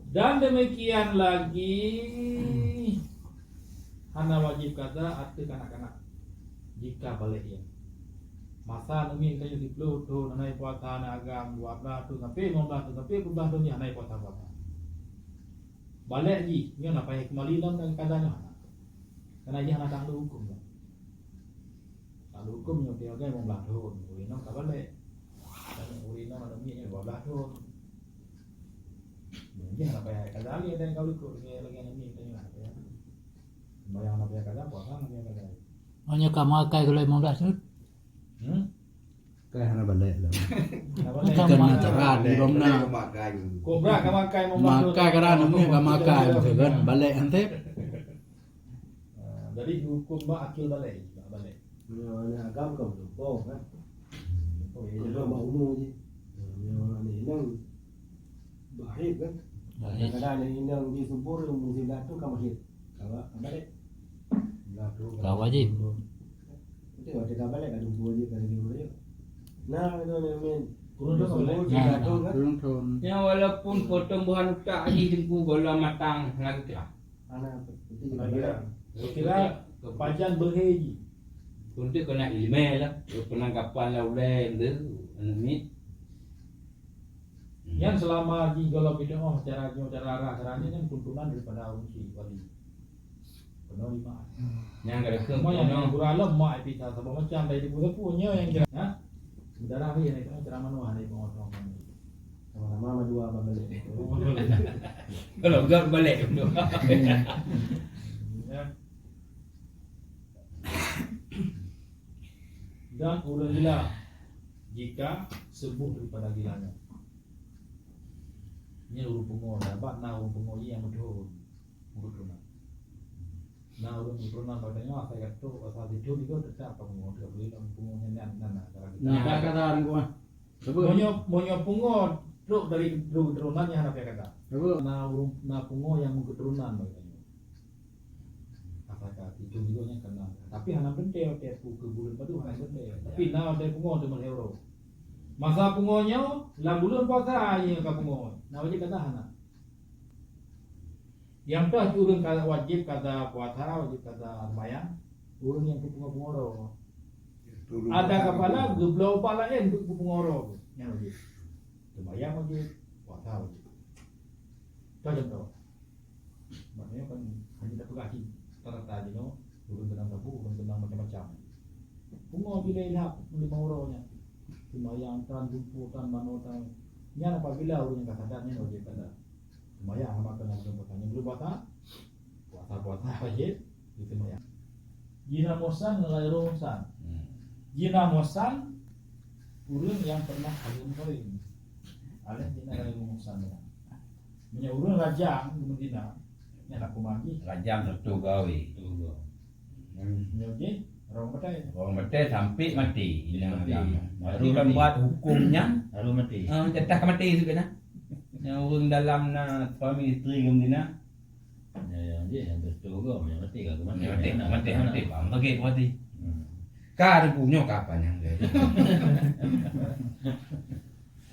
Dan demikian lagi hana wajib kata arti kanak-kanak jika balik ya masa numi kayu di plu tu nanai puasa na agam 12 tu sampai 15 tu sampai 12 tu ni hanai puasa balik ji ni nak payah kembali dalam keadaannya karena dia nak tanggung hukum tanggung hukum yang dia kan 15 tahun urino ka balik dan urino numi 12 tahun dia nak payah keadaan dia dan kau ikut lagi numi tanya ya bayang nak payah keadaan puasa nak payah keadaan hanya kamakai kalau 15 tu cái nó bật lệ rồi Kan cara di romna Kobra kamakai makai kada namanya kamakai kan balik ante dari hukum akil balik agam cầm được cô kan nó mau mua gì này nang bahaya kan kadang-kadang ini nang di subur mungkin dah tu kamu hit kalau balik kau wajib. itu ada balik ada dua je kan dia nah itu men turun turun turun Ya walaupun pertumbuhan utak di dengku bola matang lagi kira. anak penting kira kepanjang berheji Untuk kena ilmu lah, penangkapan lah ulai tu, ni. yang selama di kalau kita cara caranya kan tuntunan daripada unsur wali penuh lima Yang kada ke semua yang gurala mak kita sebab macam dari ibu punya yang kira ha darah ni itu cara mana ada orang sama-sama dua apa balik Kalau enggak balik tu. Dan orang gila jika sembuh daripada gilanya. Ini urut pengor, dapat na urut pengor yang betul urut. Nah urut katanya saya kata asal itu juga tetap pengor tidak boleh pengornya nana. nah kata gua Monyo pengor truk dari turunannya apa kata? apa Na pengor yang keturunan katanya. Apakah itu juga yang kena? Tapi hana bentel tepu ke bulan padu hana bentel. Tapi na ada pengor tu euro. Masa pengornya dalam bulan puasa aja ka pengor. Na wajib kata hana. Yang dah urang kata wajib kata puasa wajib kata bayang. Urang yang pengor-pengor. Ada kepala geblau pala untuk pengor. Yang wajib. Bayang wajib, puasa wajib. Itu contoh. Maknanya kan hanya tak pegaji. Ternyata je no, urang tenang tabu, urang tenang macam-macam. Pengor bila ilhak 5 euronya. Semayang tan jumputan manotan nya apabila orang yang kasadannya wajib kada semayang makan langsung bertanya belum puasa wajib itu semayang jina mosan ngelairo mosan jina mosan urang yang pernah kawin alih jina ngelairo mosan ya nya urang rajang di Medina nya nak kumagi Rajam satu gawe tu. nya je orang betai Orang mati sampai mati. Mati. Baru kan buat hukumnya. harus mati Cetak mati juga nah. Yang orang dalam na suami isteri kemudian. ya yang betul juga yang mati kalau Mati. Bang bagi mati. Kar punya kapan yang dia?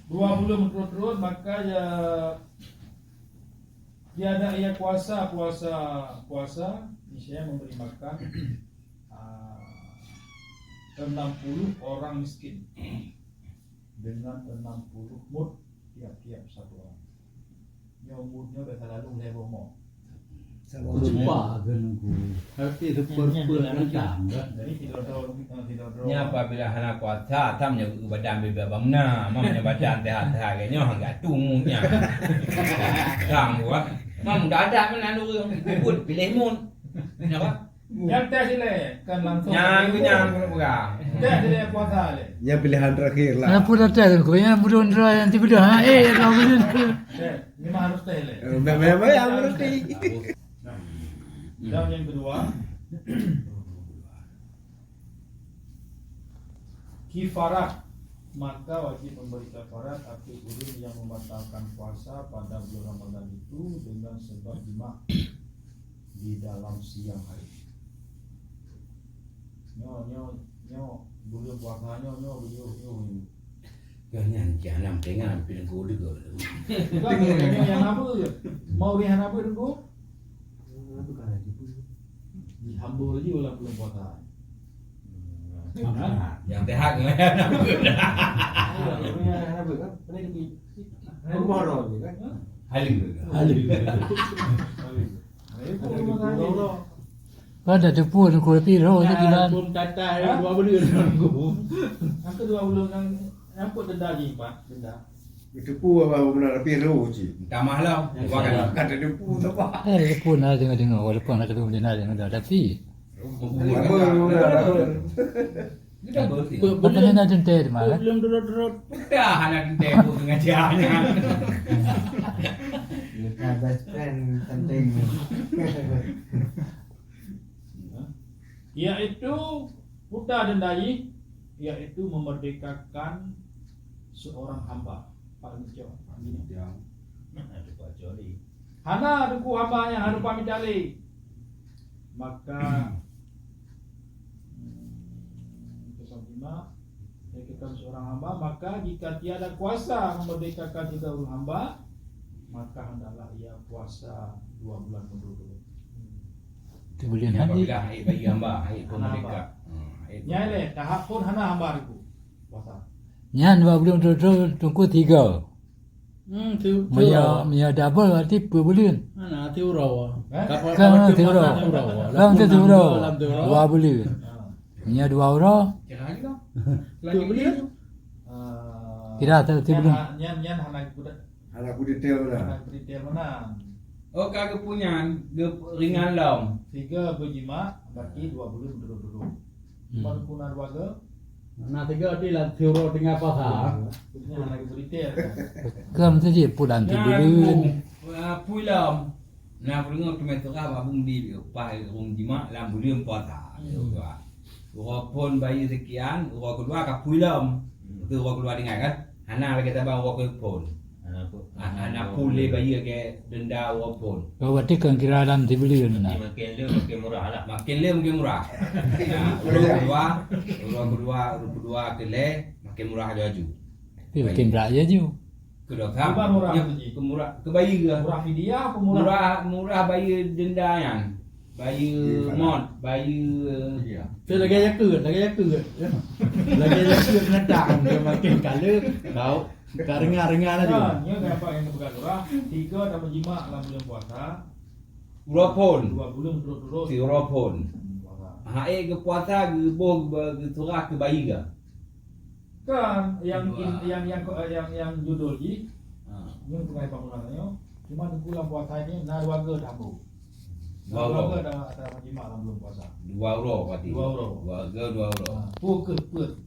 2 bulan berturut-turut maka ya tiada ia puasa saya memberi makan 60 orang miskin dengan 60 mud tiap-tiap satu orang. Yang mudnya dah selalu level mo. lupa kan aku tapi super kan jam kan Jadi tidak tahu. Nya apabila hana kuasa tamnya badan bebe bangna, mamnya badan tehat-tehat nya enggak tumunya. Kang gua. Mam dadak mana lu pun pilih mun. Ya apa? Yang teh sile kan langsung. Nyang pegang. Teh sile puasa le. yang pilihan terakhir lah Apa dah tahu kau yang buron nanti buron kau buron. Teh, memang harus teh le. memang yang berarti Dan yang kedua kifarat, maka wajib memberi kafarat akil urun yang membatalkan puasa pada bulan Ramadan itu dengan sebab jima di dalam siang hari. Nyo bulan puasanya nyo Ganyan jangan dengan pilih gol juga. Juga yang apa je? Mau rihan apa dulu? Itu kan ada itu. Dihambur je ulang belum puasa. Yang tehak dengan apa? Apa kan? Ini di Pemoro ni kan. Halim. Ada tu pun ko pi ro tu kilan. Pun kata 2 bulan nunggu. Angka 2 bulan kan apa denda je Pak? Denda. Itu pun apa benar tapi roh je. Tamah lah. Bukan. Kata dia pun apa. Pun ada dengar walaupun ada tu dia ada tapi Kita bersih. apa ni nak tentu mah. Belum derot-derot. Dah anak tempo dengan jahannya. Kita best friend penting. Yaitu putra dendai, yaitu memerdekakan seorang hamba. Paling jauh. Ada baca ni. Hana duku hamba yang harus pamit dali. Maka memerdekakan seorang hamba, maka jika tiada kuasa memerdekakan tiga orang hamba, maka hendaklah ia puasa 2 bulan berturut-turut. Tu boleh nanti. Apabila air bagi hamba, air pun mereka. Nyai tahap pun hana hamba itu puasa. Nyan 2 bulan tu tunggu 3. Tu. Maya double berarti 2 bulan. Mana tu raw. Kan tu raw. Lam tu raw. 2 bulan. Maya 2 orang. Jangan lagi dong. Tu bulan. Kira tu bulan. Nyan hana kuda. Anak aku detail dah. Hana detail mana? Oh kagak punya ringan lom. 3 berjima berarti 2 bulan berturut-turut. Kalau kuna 2 ke, Nah 3 di lah tu raw tengah pasar. punya hana detail. Kan tu je bulan 3 bulan. Pui lom. Nah perlu tu metu ka abung di pai rum jima lam bulan puasa. Walaupun bayi sekian, orang kedua ka pui lom. Tu orang kedua dengar kan? Hana lagi tambah orang kedua. Anak pulih bayi ke denda walaupun Kau berarti kan kira dalam 3 bulan nah. makin le makin murah. Orang kedua kele makin murah laju. Tapi makin berat je ju. Kedua Apa kan murah ya, tu, Ji? ke murah ke bayi ke Murah fidyah apa murah? murah bayi denda yang bayi mod bayi Tu lagi yakut. Lagi yakut nendang dia makin kala kau karengan-rengan aja. Nya kenapa yang bukan murah? 3 dan berjima dalam bulan puasa, Europon 2 bulan berturut-turut. si Europon Puasa. hae ke puasa ke boh ke surah ke bayi ke Kan yang judul ji, ha yang pengai bangunannya, cuma bulan puasa ini na 2 ke tambu. 2 euro 2 ke dalam berjima dalam bulan puasa. 2 euro berarti 2 euro. 2 euro Puk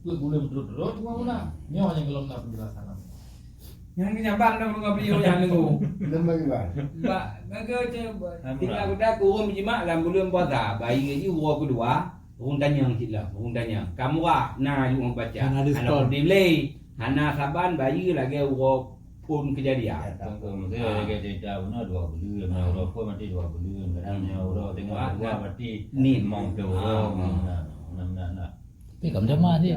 bulan berturut-turut cuma mana? Nyo yang belum nak penjelasan. yang ni nyambang dah dengan beliau yang nunggu Lembang juga. Mbak, maka tinggal budak kurung berjima dalam bulan puasa. Bayi ni urang kedua, urang tanya kita, urang tanya. Kamu ah nah you baca. Hana diskon. Anak delay, hana saban bayi lagi urang pun kejadian. Tanggung dia lagi dia una 2 bulan, mana euro pun mati 2 bulan, kadangnya euro tengah 2 berarti Ni mong tu euro. Nah. Tapi kamu sama je.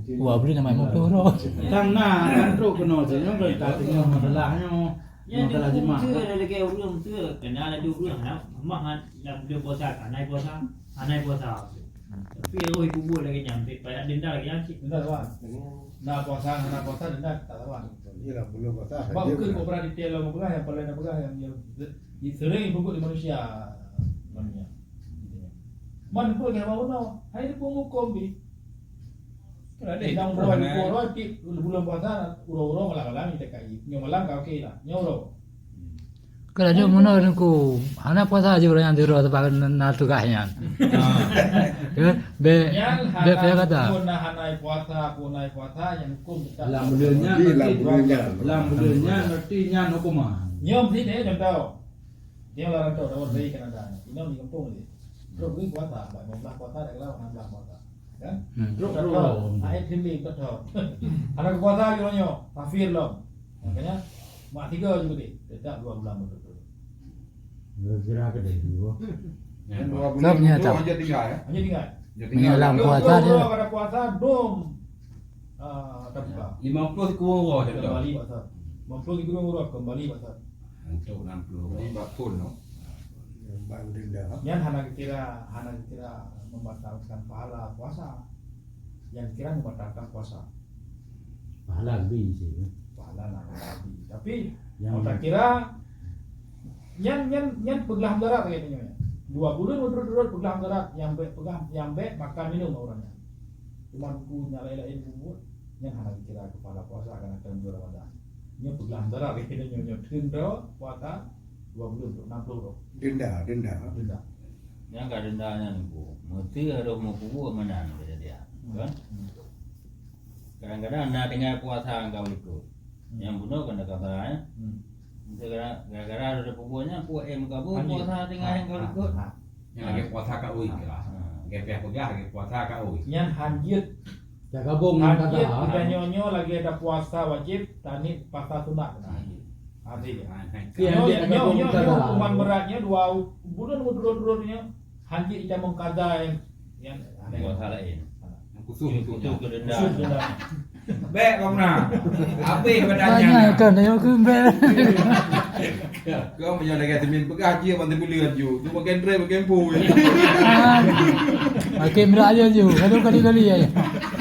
2 bulan nama mau euro. Tang na kan teruk kena je yang tak tengok masalahnya. Masalah jemaah. Dia lagi urang tu, kena ada 2 bulan nak mak nak dia puasa kan, naik puasa. Tapi euro ibu buat lagi nyampe, pada denda lagi yang cik. Benar kan? Nak puasa denda tak lawan. Iyalah belum patah. Sebab bukan kau pernah detail lah pegang yang paling nak pegang yang sering pukul di manusia. Manusia. Man pun yang mau no, hai pun hukum bi. Yang bulan bulan puasa uro-uro malam-malam kita kai. Nyo malam kau okey lah. Nyo uro. Kalau dia mana aku, anak puasa aja orang yang tiru atau bahkan natu kahnya. Be kata. Pun naik puasa yang hukum kita. Dalam bulannya artinya hukuman. Nyom sih dia contoh. Dia orang tahu orang baik kan ada. Ini di kampung ni. Terus pergi puasa, 15 puasa dah kelar 16 puasa. Kan? Terus Ayat sini betul. Anak puasa juga nyo, kafir loh. Makanya mak 3 juga dia. Tetap 2 bulan betul. Kira ke dia dulu. Sebabnya tak. Hanya 3 ya. Hanya tinggal. Menyelam puasa dia. Kalau puasa dom. terbuka. 50 kurang roh tu. Kembali Pak Ustaz. 50 kurang roh kembali Pak Ustaz. Untuk 60 ni bakun no. Bang denda. Yang hana kira membatalkan pahala puasa. Yang kira membatalkan puasa. Pahala lebih sih. Pahala nabi. Tapi Yang tak kira yang pegang darat kayaknya. 2 bulan urut-urut pegang darat yang pegang yang makan minum orangnya. Cuma buku nyalain bubur yang hana kira kepala puasa karena akan bulan Ramadan. Yang pegang darat kayaknya nyonya tunda puasa 2 bulan untuk 60 roh. Denda. Denda. Yang enggak dendanya niku. Mesti harus mau kubur mana kata dia. Kan? Kadang-kadang anda dengar puasa engkau ikut. Yang bunuh kena kabarnya. Gara-gara ada pubuhnya, puak kabur puasa tengah yang kau ikut. Yang lagi puasa kat ui ke lah. Gepeh pegah lagi puasa kat ui. Yang hanjit ya gabung kata. udah nyonyo lagi ada puasa wajib, tani puasa sunat. Artinya. Nyo hukuman beratnya 2 bulan turun-turunnya hanjit kita mengkada yang Puasa lain. Khusus Itu ke denda. Baik kau nak. Apa badannya? Banyak kan yang kembel. Kau punya lagi temin pegah dia bantu beli ju. Tu makan tray makan pui. Makin meraja je. Kalau kali-kali ya.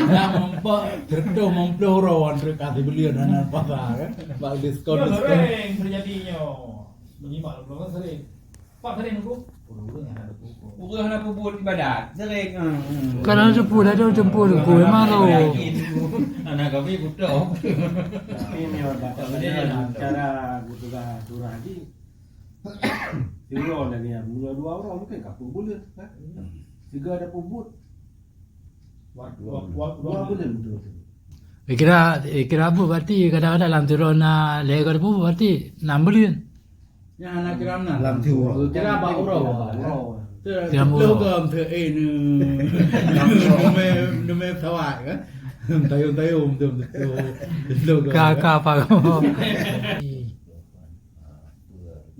Yang mempeluk rawan kasih belian anak pasar kan. Bak diskon. Sering terjadinya menyimak belum sering. Pak sering aku. Urang yang ada buku. Urang nak puput ibadat. Sering. Kalau jemput ada jemput ku memang lo. Anak kami butuh. Tapi memang cara butuh curah lagi. Siro lagi ya, mula 2 orang mungkin kapur bulan kan. 3 ada pubut. 2 bulan betul. Kira apa berarti kadang-kadang dalam turun legar pun berarti 6 bulan. Yang anak kira mana? Dalam tu. Kira apa urau? Kira urau. Lu gam tu nu. Nume sawat kan. Tayung tu. Kakak apa kau?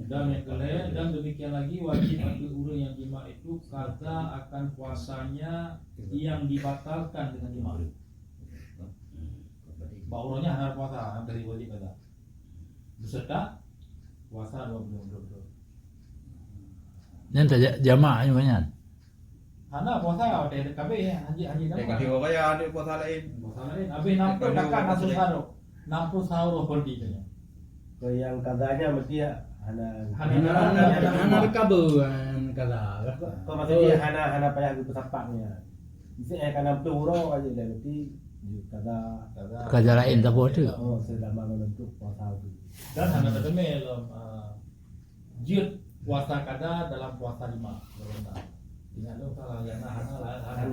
Dan demikian lagi wajib bagi urang yang jima itu kaza akan puasanya yang dibatalkan dengan jima. Baurnya harus puasa dari wajib kaza. Beserta puasa 2 bulan. Yang tak jamaah ni banyak. Hana puasa ada KB haji Dekat nama. dia kaya ada puasa lain. Puasa lain. Abi 60 dekat nasul saro. 60 sahur pergi tu. Kalau yang katanya mesti ya Anak kabuan kata. kau maksudnya hana payah gitu sapaknya. Bisa kena peluru aja dan nanti kata Kerja lain tak boleh tu. oh selama menentuk puasa itu. Dan hana tertemel jid puasa kada dalam puasa 5 berontak. Tidak ada salah yang hana.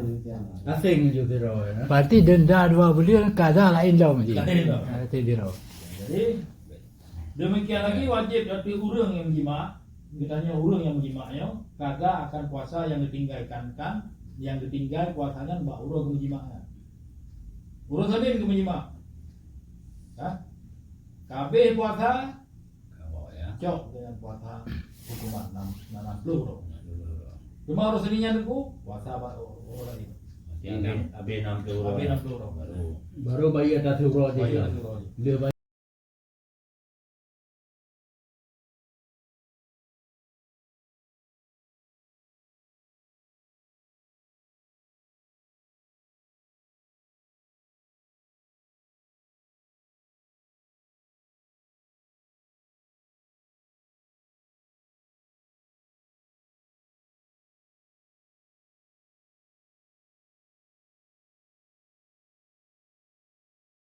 Asing je tu roh. Berarti denda 2 bulan kada lain dah mesti. Lain dah. Ada dia. Jadi demikian lagi wajib dari urang yang jima. Kitanya urang yang menjimanya kada akan puasa yang ditinggalkan yang ditinggal puasanya mbak urang menjimanya. Urang sadin ke menjima. Hah? KB puasa cok dengan puasa hukuman 60 cuma harus seninya dulu puasa orang ini Abi 60 KB 60 Baru bayi atas urau Bayi dia. atas urau. Dia